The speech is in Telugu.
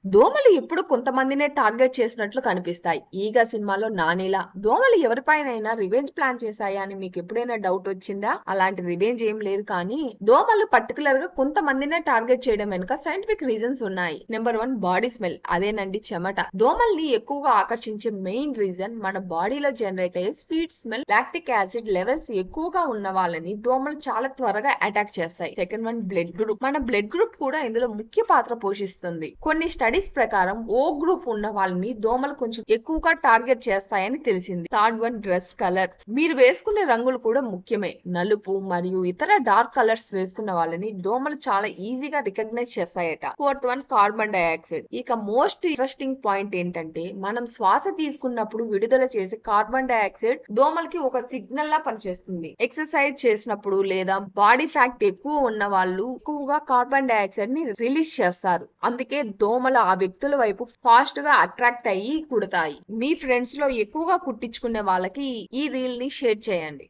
దోమలు ఎప్పుడు కొంతమందినే టార్గెట్ చేసినట్లు కనిపిస్తాయి. ఈగ సినిమాలో నానిలా దోమలు ఎవరిపైనైనా రివెంజ్ ప్లాన్ చేశాయా అని మీకు ఎప్పుడైనా డౌట్ వచ్చిందా? అలాంటి రివెంజ్ ఏం లేదు, కానీ దోమలు పర్టికులర్ గా కొంతమందినే టార్గెట్ చేయడం వెనుక సైంటిఫిక్ రీజన్స్ ఉన్నాయి. Number 1, body smell. అదేనండి, చెమట. దోమల్ని ఎక్కువగా ఆకర్షించే మెయిన్ రీజన్ మన బాడీలో జనరేట్ అయ్యే sweet smell. Lactic acid levels ఎక్కువగా ఉన్న వాళ్ళని దోమలు చాలా త్వరగా అటాక్ చేస్తాయి. Second one, blood group. మన బ్లడ్ గ్రూప్ కూడా ఇందులో ముఖ్య పాత్ర పోషిస్తుంది. కొన్ని స్టడీస్ ప్రకారం ఓ గ్రూప్ ఉన్న వాళ్ళని దోమలు కొంచెం ఎక్కువగా టార్గెట్ చేస్తాయని తెలిసింది. Third one, dress colour. మీరు వేసుకునే రంగులు కూడా ముఖ్యమే. నలుపు మరియు ఇతర డార్క్ కలర్స్ వేసుకున్న వాళ్ళని దోమలు చాలా ఈజీగా రికగ్నైజ్ చేస్తాయట. Fourth one, carbon dioxide. ఇక మోస్ట్ ఇంట్రెస్టింగ్ పాయింట్ ఏంటంటే, మనం శ్వాస తీసుకున్నప్పుడు విడుదల చేసే కార్బన్ డైఆక్సైడ్ దోమలకి ఒక సిగ్నల్ లా పనిచేస్తుంది. ఎక్సర్సైజ్ చేసినప్పుడు లేదా బాడీ ఫ్యాట్ ఎక్కువ ఉన్న వాళ్ళు ఎక్కువగా కార్బన్ డైఆక్సైడ్ ని రిలీజ్ చేస్తారు. అందుకే దోమలు ఆ వ్యక్తుల వైపు ఫాస్ట్ గా అట్రాక్ట్ అయ్యి కుడతాయి. మీ ఫ్రెండ్స్ లో ఎక్కువగా కుట్టించుకునే వాళ్ళకి ఈ రీల్ ని షేర్ చేయండి.